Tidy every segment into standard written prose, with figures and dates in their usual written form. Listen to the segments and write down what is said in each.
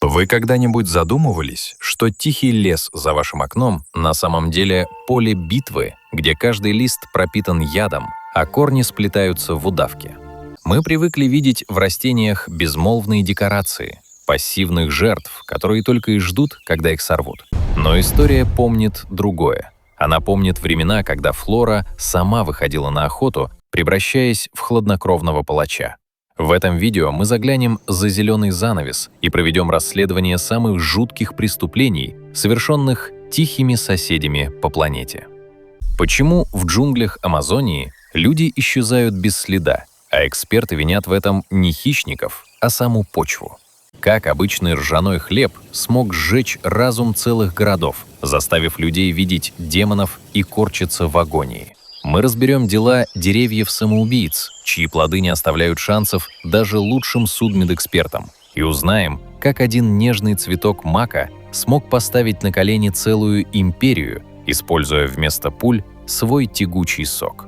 Вы когда-нибудь задумывались, что тихий лес за вашим окном на самом деле поле битвы, где каждый лист пропитан ядом, а корни сплетаются в удавке? Мы привыкли видеть в растениях безмолвные декорации, пассивных жертв, которые только и ждут, когда их сорвут. Но история помнит другое. Она помнит времена, когда флора сама выходила на охоту, превращаясь в хладнокровного палача. В этом видео мы заглянем за зеленый занавес и проведем расследование самых жутких преступлений, совершенных тихими соседями по планете. Почему в джунглях Амазонии люди исчезают без следа, а эксперты винят в этом не хищников, а саму почву? Как обычный ржаной хлеб смог сжечь разум целых городов, заставив людей видеть демонов и корчиться в агонии? Мы разберем дела деревьев-самоубийц, чьи плоды не оставляют шансов даже лучшим судмедэкспертам, и узнаем, как один нежный цветок мака смог поставить на колени целую империю, используя вместо пуль свой тягучий сок.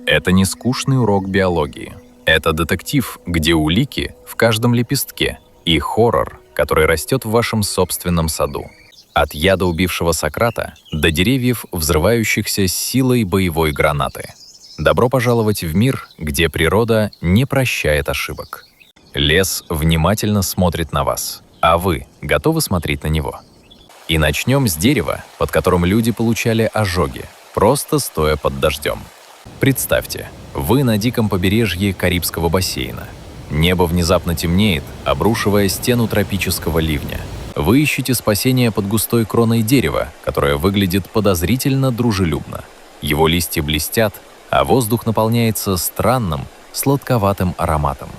Это не скучный урок биологии. Это детектив, где улики в каждом лепестке, и хоррор, который растет в вашем собственном саду. От яда убившего Сократа до деревьев, взрывающихся силой боевой гранаты. Добро пожаловать в мир, где природа не прощает ошибок. Лес внимательно смотрит на вас, а вы готовы смотреть на него? И начнем с дерева, под которым люди получали ожоги, просто стоя под дождем. Представьте, вы на диком побережье Карибского бассейна. Небо внезапно темнеет, обрушивая стену тропического ливня. Вы ищете спасение под густой кроной дерева, которое выглядит подозрительно дружелюбно. Его листья блестят, а воздух наполняется странным, сладковатым ароматом.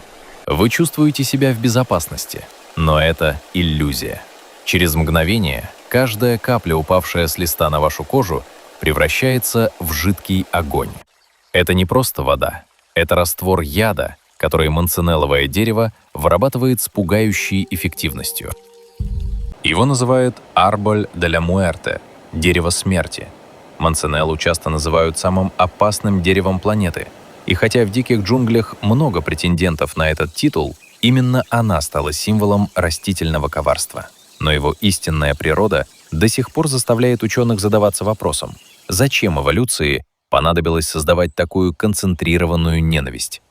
Вы чувствуете себя в безопасности, но это иллюзия. Через мгновение каждая капля, упавшая с листа на вашу кожу, превращается в жидкий огонь. Это не просто вода, это раствор яда, который манцинелловое дерево вырабатывает с пугающей эффективностью. Его называют «Арболь де ла Муэрте» — «дерево смерти». Манцинеллу часто называют самым опасным деревом планеты. И хотя в диких джунглях много претендентов на этот титул, именно она стала символом растительного коварства. Но его истинная природа до сих пор заставляет ученых задаваться вопросом, зачем эволюции понадобилось создавать такую концентрированную ненависть?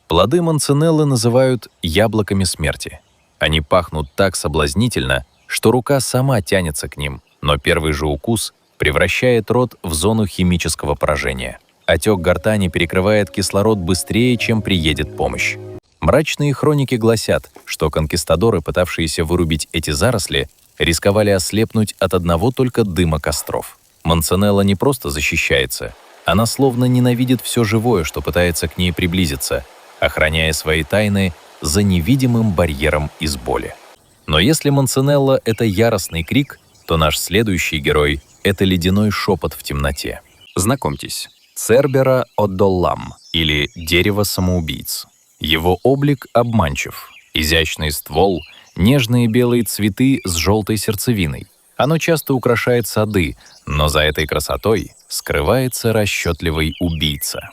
Плоды манцинеллы называют «яблоками смерти». Они пахнут так соблазнительно, что рука сама тянется к ним, но первый же укус превращает рот в зону химического поражения. Отек гортани перекрывает кислород быстрее, чем приедет помощь. Мрачные хроники гласят, что конкистадоры, пытавшиеся вырубить эти заросли, рисковали ослепнуть от одного только дыма костров. Манцинелла не просто защищается, она словно ненавидит все живое, что пытается к ней приблизиться, охраняя свои тайны за невидимым барьером из боли. Но если манцинелла — это яростный крик, то наш следующий герой — это ледяной шепот в темноте. Знакомьтесь, Цербера одоллам, или дерево самоубийц. Его облик обманчив. Изящный ствол, нежные белые цветы с желтой сердцевиной. Оно часто украшает сады, но за этой красотой скрывается расчетливый убийца.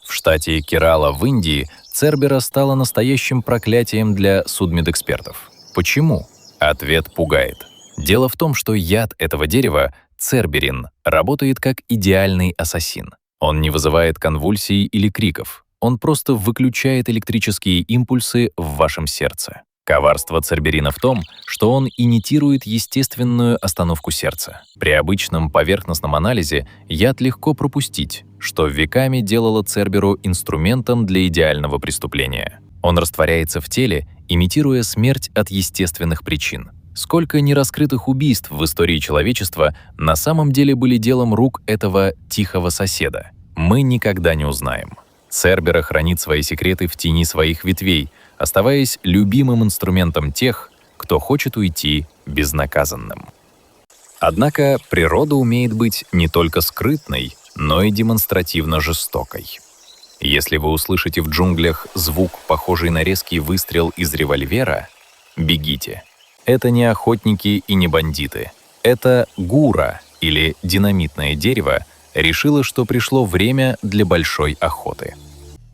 В штате Керала в Индии Цербера стала настоящим проклятием для судмедэкспертов. Почему? Ответ пугает. Дело в том, что яд этого дерева, церберин, работает как идеальный ассасин. Он не вызывает конвульсий или криков. Он просто выключает электрические импульсы в вашем сердце. Коварство церберина в том, что он имитирует естественную остановку сердца. При обычном поверхностном анализе яд легко пропустить, что веками делало Церберу инструментом для идеального преступления. Он растворяется в теле, имитируя смерть от естественных причин. Сколько нераскрытых убийств в истории человечества на самом деле были делом рук этого тихого соседа, мы никогда не узнаем. Цербера хранит свои секреты в тени своих ветвей, оставаясь любимым инструментом тех, кто хочет уйти безнаказанным. Однако природа умеет быть не только скрытной, но и демонстративно жестокой. Если вы услышите в джунглях звук, похожий на резкий выстрел из револьвера, бегите. Это не охотники и не бандиты. Это гура, или динамитное дерево, решило, что пришло время для большой охоты.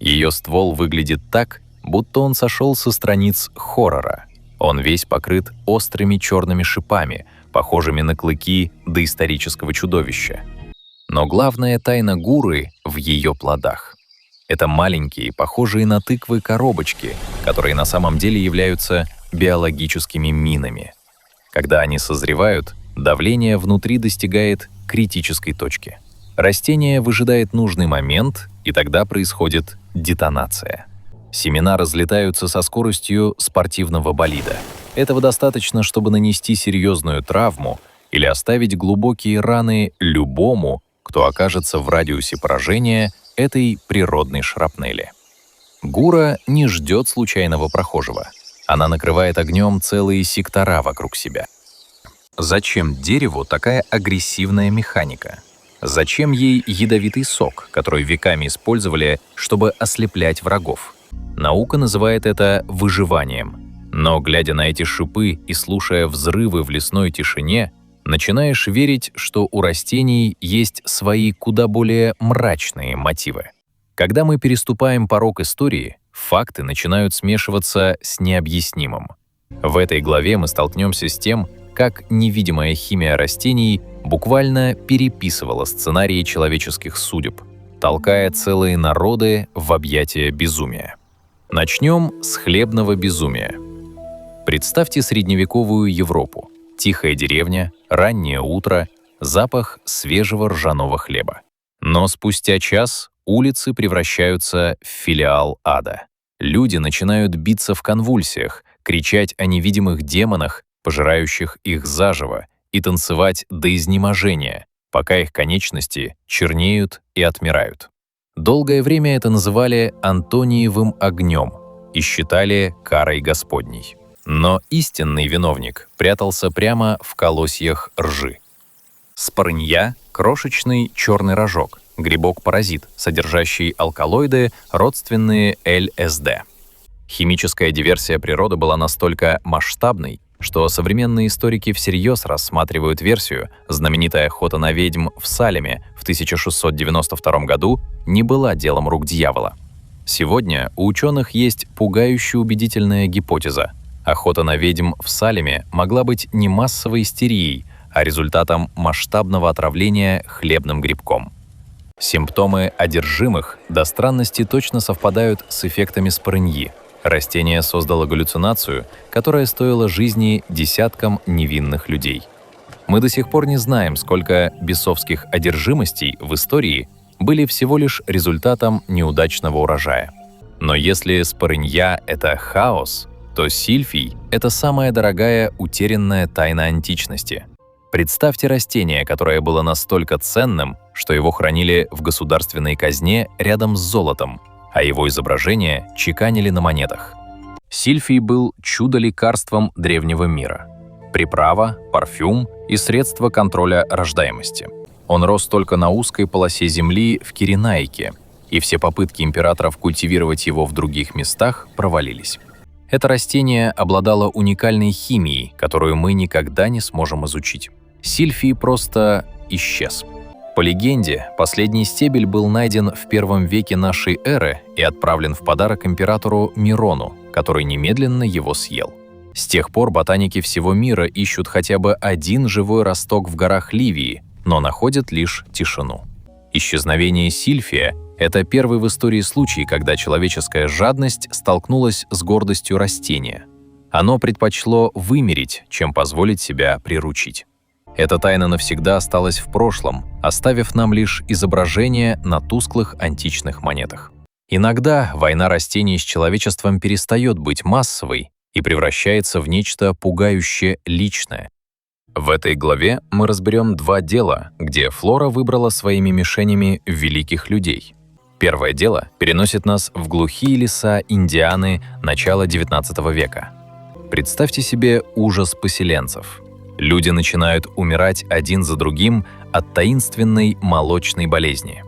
Ее ствол выглядит так, будто он сошел со страниц хоррора. Он весь покрыт острыми черными шипами, похожими на клыки доисторического чудовища. Но главная тайна гуры в ее плодах. Это маленькие, похожие на тыквы коробочки, которые на самом деле являются биологическими минами. Когда они созревают, давление внутри достигает критической точки. Растение выжидает нужный момент, и тогда происходит детонация. Семена разлетаются со скоростью спортивного болида. Этого достаточно, чтобы нанести серьезную травму или оставить глубокие раны любому, кто окажется в радиусе поражения этой природной шрапнели. Гура не ждет случайного прохожего. Она накрывает огнем целые сектора вокруг себя. Зачем дереву такая агрессивная механика? Зачем ей ядовитый сок, который веками использовали, чтобы ослеплять врагов? Наука называет это выживанием. Но, глядя на эти шипы и слушая взрывы в лесной тишине, начинаешь верить, что у растений есть свои куда более мрачные мотивы. Когда мы переступаем порог истории, факты начинают смешиваться с необъяснимым. В этой главе мы столкнемся с тем, как невидимая химия растений буквально переписывала сценарии человеческих судеб, толкая целые народы в объятия безумия. Начнем с хлебного безумия. Представьте средневековую Европу. Тихая деревня, раннее утро, запах свежего ржаного хлеба. Но спустя час улицы превращаются в филиал ада. Люди начинают биться в конвульсиях, кричать о невидимых демонах, пожирающих их заживо, и танцевать до изнеможения, пока их конечности чернеют и отмирают. Долгое время это называли Антониевым огнем и считали карой Господней. Но истинный виновник прятался прямо в колосьях ржи. Спорынья — крошечный черный рожок, грибок-паразит, содержащий алкалоиды, родственные ЛСД. Химическая диверсия природы была настолько масштабной, что современные историки всерьез рассматривают версию, знаменитая охота на ведьм в Салеме в 1692 году не была делом рук дьявола. Сегодня у ученых есть пугающе убедительная гипотеза. Охота на ведьм в Салеме могла быть не массовой истерией, а результатом масштабного отравления хлебным грибком. Симптомы одержимых до странности точно совпадают с эффектами спорыньи. Растение создало галлюцинацию, которая стоила жизни десяткам невинных людей. Мы до сих пор не знаем, сколько бесовских одержимостей в истории были всего лишь результатом неудачного урожая. Но если спорынья — это хаос, то сильфий — это самая дорогая утерянная тайна античности. Представьте растение, которое было настолько ценным, что его хранили в государственной казне рядом с золотом, а его изображения чеканили на монетах. Сильфий был чудо-лекарством древнего мира. Приправа, парфюм и средство контроля рождаемости. Он рос только на узкой полосе земли в Киренайке, и все попытки императоров культивировать его в других местах провалились. Это растение обладало уникальной химией, которую мы никогда не сможем изучить. Сильфий просто исчез. По легенде, последний стебель был найден в I веке нашей эры и отправлен в подарок императору Мирону, который немедленно его съел. С тех пор ботаники всего мира ищут хотя бы один живой росток в горах Ливии, но находят лишь тишину. Исчезновение сильфия — это первый в истории случай, когда человеческая жадность столкнулась с гордостью растения. Оно предпочло вымереть, чем позволить себя приручить. Эта тайна навсегда осталась в прошлом, оставив нам лишь изображение на тусклых античных монетах. Иногда война растений с человечеством перестает быть массовой и превращается в нечто пугающе личное. В этой главе мы разберем два дела, где флора выбрала своими мишенями великих людей. Первое дело переносит нас в глухие леса Индианы начала XIX века. Представьте себе ужас поселенцев. Люди начинают умирать один за другим от таинственной молочной болезни.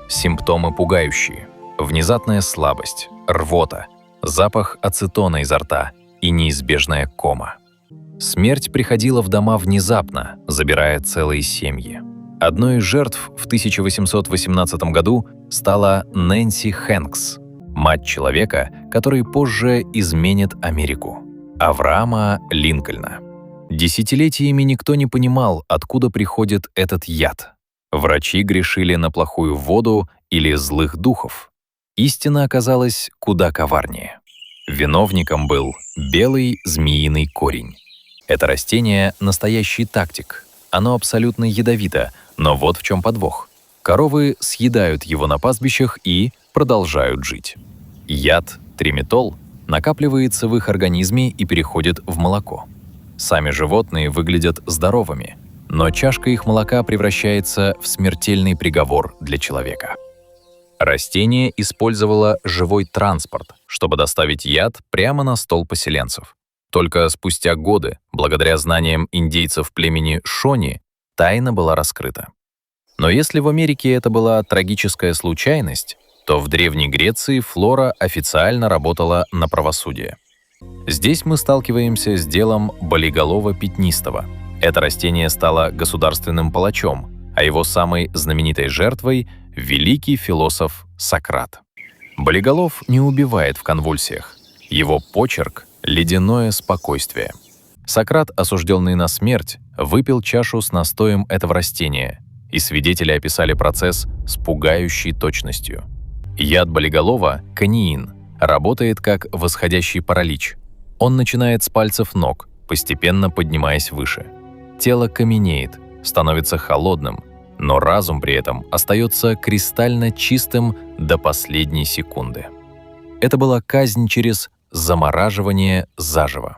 Симптомы пугающие. Внезапная слабость, рвота, запах ацетона изо рта и неизбежная кома. Смерть приходила в дома внезапно, забирая целые семьи. Одной из жертв в 1818 году стала Нэнси Хэнкс, мать человека, который позже изменит Америку. Авраама Линкольна. Десятилетиями никто не понимал, откуда приходит этот яд. Врачи грешили на плохую воду или злых духов. Истина оказалась куда коварнее. Виновником был белый змеиный корень. Это растение — настоящий тактик. Оно абсолютно ядовито, но вот в чем подвох. Коровы съедают его на пастбищах и продолжают жить. Яд триметол накапливается в их организме и переходит в молоко. Сами животные выглядят здоровыми, но чашка их молока превращается в смертельный приговор для человека. Растение использовало живой транспорт, чтобы доставить яд прямо на стол поселенцев. Только спустя годы, благодаря знаниям индейцев племени Шони, тайна была раскрыта. Но если в Америке это была трагическая случайность, то в Древней Греции флора официально работала на правосудие. Здесь мы сталкиваемся с делом болиголова пятнистого. Это растение стало государственным палачом, а его самой знаменитой жертвой — великий философ Сократ. Болиголов не убивает в конвульсиях. Его почерк — ледяное спокойствие. Сократ, осужденный на смерть, выпил чашу с настоем этого растения, и свидетели описали процесс с пугающей точностью. Яд болиголова — канеин, работает как восходящий паралич. Он начинает с пальцев ног, постепенно поднимаясь выше. Тело каменеет, становится холодным, но разум при этом остается кристально чистым до последней секунды. Это была казнь через замораживание заживо.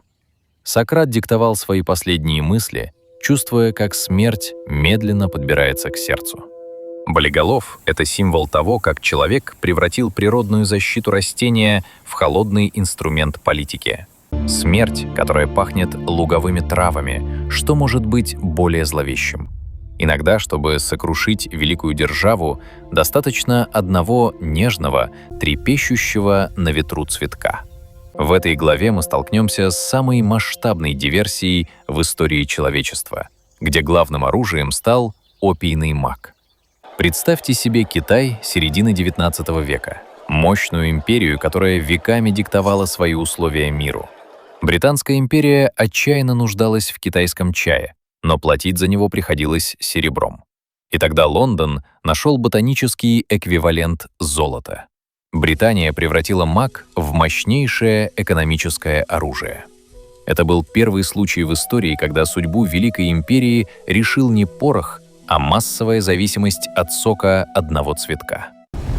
Сократ диктовал свои последние мысли, чувствуя, как смерть медленно подбирается к сердцу. Болиголов — это символ того, как человек превратил природную защиту растения в холодный инструмент политики. Смерть, которая пахнет луговыми травами, что может быть более зловещим? Иногда, чтобы сокрушить великую державу, достаточно одного нежного, трепещущего на ветру цветка. В этой главе мы столкнемся с самой масштабной диверсией в истории человечества, где главным оружием стал опийный мак. Представьте себе Китай середины XIX века, мощную империю, которая веками диктовала свои условия миру. Британская империя отчаянно нуждалась в китайском чае, но платить за него приходилось серебром. И тогда Лондон нашел ботанический эквивалент золота. Британия превратила мак в мощнейшее экономическое оружие. Это был первый случай в истории, когда судьбу Великой империи решил не порох, а массовая зависимость от сока одного цветка.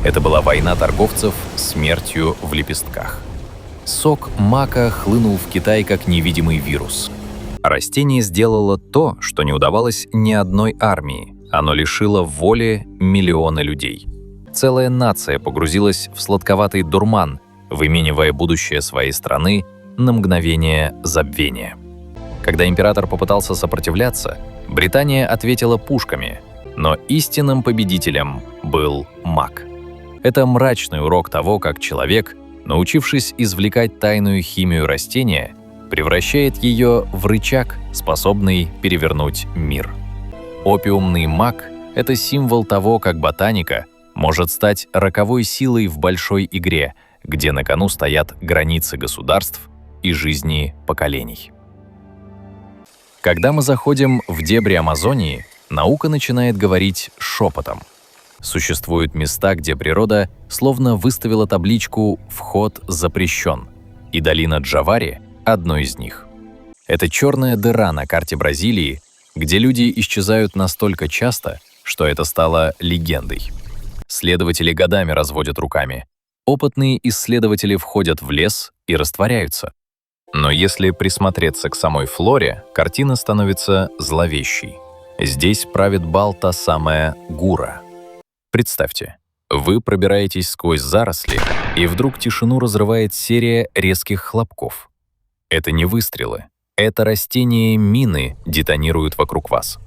Это была война торговцев смертью в лепестках. Сок мака хлынул в Китай как невидимый вирус. Растение сделало то, что не удавалось ни одной армии. Оно лишило воли миллионы людей. Целая нация погрузилась в сладковатый дурман, выменивая будущее своей страны на мгновение забвения. Когда император попытался сопротивляться, Британия ответила пушками, но истинным победителем был мак. Это мрачный урок того, как человек, научившись извлекать тайную химию растения, превращает ее в рычаг, способный перевернуть мир. Опиумный мак — это символ того, как ботаника может стать роковой силой в большой игре, где на кону стоят границы государств и жизни поколений. Когда мы заходим в дебри Амазонии, наука начинает говорить шепотом. Существуют места, где природа словно выставила табличку «Вход запрещен», и долина Джавари — одно из них. Это черная дыра на карте Бразилии, где люди исчезают настолько часто, что это стало легендой. Следователи годами разводят руками. Опытные исследователи входят в лес и растворяются. Но если присмотреться к самой флоре, картина становится зловещей. Здесь правит бал та самая гура. Представьте, вы пробираетесь сквозь заросли, и вдруг тишину разрывает серия резких хлопков. Это не выстрелы. Это растения мины детонируют вокруг вас.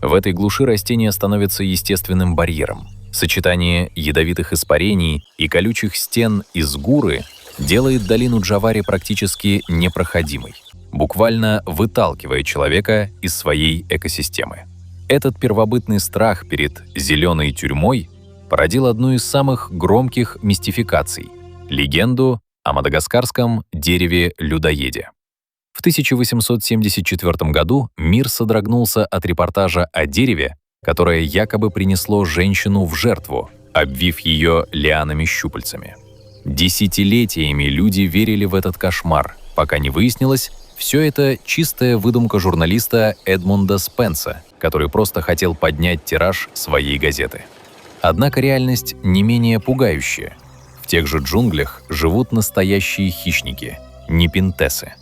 В этой глуши растение становится естественным барьером. Сочетание ядовитых испарений и колючих стен из гуры делает долину Джавари практически непроходимой, буквально выталкивая человека из своей экосистемы. Этот первобытный страх перед зеленой тюрьмой породил одну из самых громких мистификаций — легенду о мадагаскарском дереве-людоеде. В 1874 году мир содрогнулся от репортажа о дереве, которое якобы принесло женщину в жертву, обвив ее лианами-щупальцами. Десятилетиями люди верили в этот кошмар, пока не выяснилось, все это чистая выдумка журналиста Эдмунда Спенса, который просто хотел поднять тираж своей газеты. Однако реальность не менее пугающая. В тех же джунглях живут настоящие хищники – непентесы.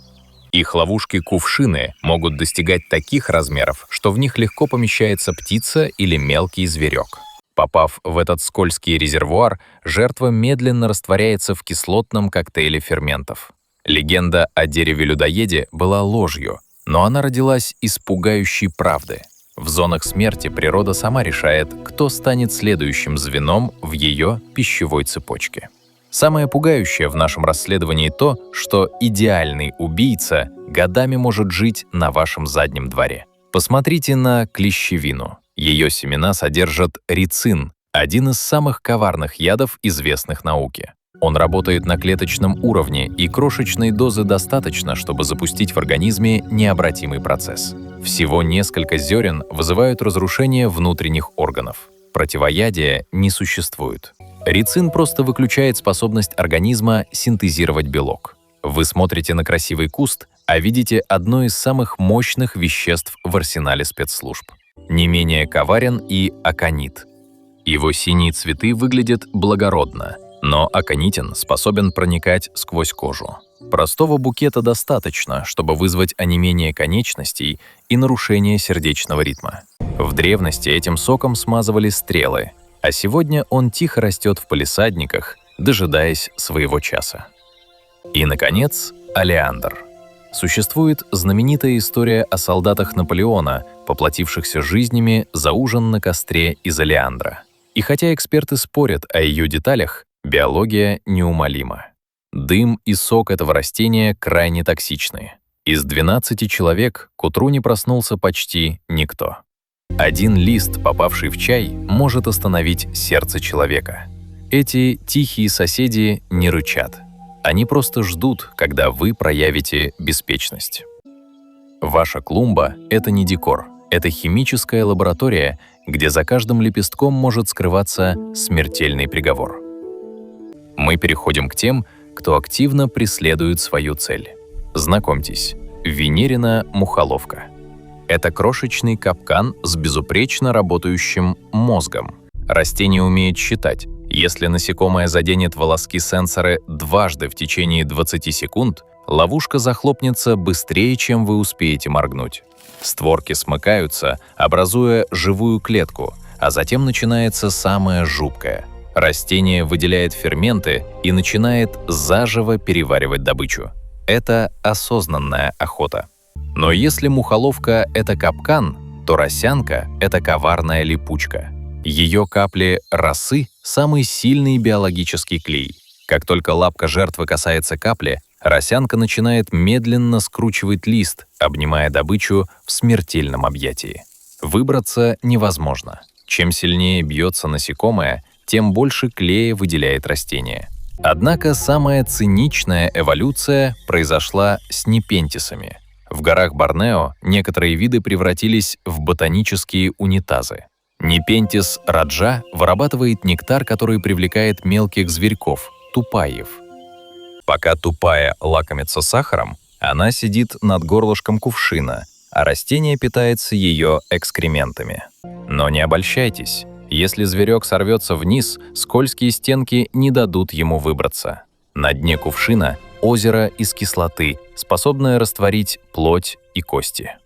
Их ловушки-кувшины могут достигать таких размеров, что в них легко помещается птица или мелкий зверек. Попав в этот скользкий резервуар, жертва медленно растворяется в кислотном коктейле ферментов. Легенда о дереве-людоеде была ложью, но она родилась из пугающей правды. В зонах смерти природа сама решает, кто станет следующим звеном в ее пищевой цепочке. Самое пугающее в нашем расследовании то, что идеальный убийца годами может жить на вашем заднем дворе. Посмотрите на клещевину. Ее семена содержат рицин, один из самых коварных ядов, известных науке. Он работает на клеточном уровне, и крошечной дозы достаточно, чтобы запустить в организме необратимый процесс. Всего несколько зерен вызывают разрушение внутренних органов. Противоядия не существует. Рицин просто выключает способность организма синтезировать белок. Вы смотрите на красивый куст, а видите одно из самых мощных веществ в арсенале спецслужб. Не менее коварен и аконит. Его синие цветы выглядят благородно, но аконитин способен проникать сквозь кожу. Простого букета достаточно, чтобы вызвать онемение конечностей и нарушение сердечного ритма. В древности этим соком смазывали стрелы, а сегодня он тихо растет в палисадниках, дожидаясь своего часа. И, наконец, олеандр. Существует знаменитая история о солдатах Наполеона, поплатившихся жизнями за ужин на костре из олеандра. И хотя эксперты спорят о ее деталях, биология неумолима. Дым и сок этого растения крайне токсичны. Из 12 человек к утру не проснулся почти никто. Один лист, попавший в чай, может остановить сердце человека. Эти тихие соседи не рычат. Они просто ждут, когда вы проявите беспечность. Ваша клумба — это не декор, это химическая лаборатория, где за каждым лепестком может скрываться смертельный приговор. Мы переходим к тем, кто активно преследует свою цель. Знакомьтесь, Венерина мухоловка. Это крошечный капкан с безупречно работающим мозгом. Растение умеет считать. Если насекомое заденет волоски сенсоры дважды в течение 20 секунд, ловушка захлопнется быстрее, чем вы успеете моргнуть. Створки смыкаются, образуя живую клетку, а затем начинается самое жуткое. Растение выделяет ферменты и начинает заживо переваривать добычу. Это осознанная охота. Но если мухоловка — это капкан, то росянка — это коварная липучка. Ее капли росы — самый сильный биологический клей. Как только лапка жертвы касается капли, росянка начинает медленно скручивать лист, обнимая добычу в смертельном объятии. Выбраться невозможно. Чем сильнее бьется насекомое, тем больше клея выделяет растение. Однако самая циничная эволюция произошла с непентисами. В горах Борнео некоторые виды превратились в ботанические унитазы. Непентис раджа вырабатывает нектар, который привлекает мелких зверьков – тупаев. Пока тупая лакомится сахаром, она сидит над горлышком кувшина, а растение питается ее экскрементами. Но не обольщайтесь. Если зверек сорвется вниз, скользкие стенки не дадут ему выбраться. На дне кувшина озеро из кислоты, способное растворить плоть и кости.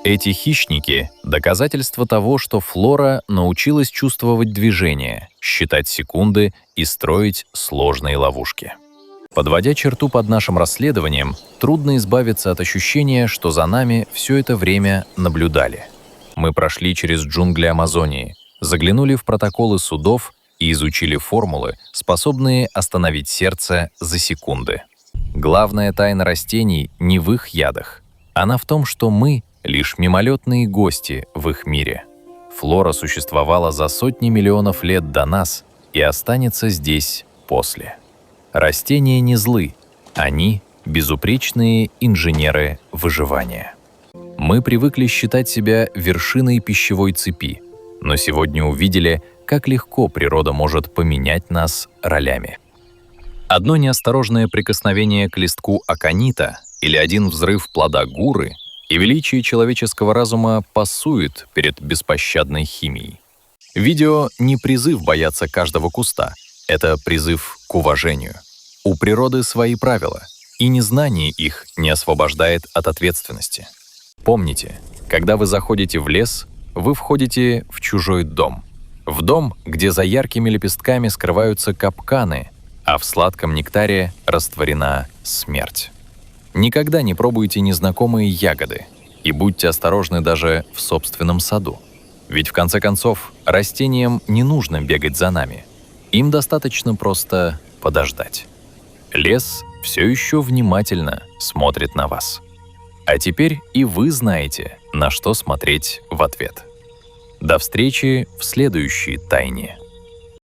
Эти хищники — доказательство того, что флора научилась чувствовать движение, считать секунды и строить сложные ловушки. Подводя черту под нашим расследованием, трудно избавиться от ощущения, что за нами все это время наблюдали. Мы прошли через джунгли Амазонии, заглянули в протоколы судов и изучили формулы, способные остановить сердце за секунды. Главная тайна растений не в их ядах. Она в том, что мы — лишь мимолетные гости в их мире. Флора существовала за сотни миллионов лет до нас и останется здесь после. Растения не злы, они безупречные инженеры выживания. Мы привыкли считать себя вершиной пищевой цепи, но сегодня увидели, как легко природа может поменять нас ролями. Одно неосторожное прикосновение к листку аконита или один взрыв плода гуры, и величие человеческого разума пасует перед беспощадной химией. Видео не призыв бояться каждого куста, это призыв к уважению. У природы свои правила, и незнание их не освобождает от ответственности. Помните, когда вы заходите в лес, вы входите в чужой дом. В дом, где за яркими лепестками скрываются капканы, а в сладком нектаре растворена смерть. Никогда не пробуйте незнакомые ягоды и будьте осторожны даже в собственном саду. Ведь в конце концов, растениям не нужно бегать за нами. Им достаточно просто подождать. Лес все еще внимательно смотрит на вас. А теперь и вы знаете, на что смотреть в ответ. До встречи в следующей тайне.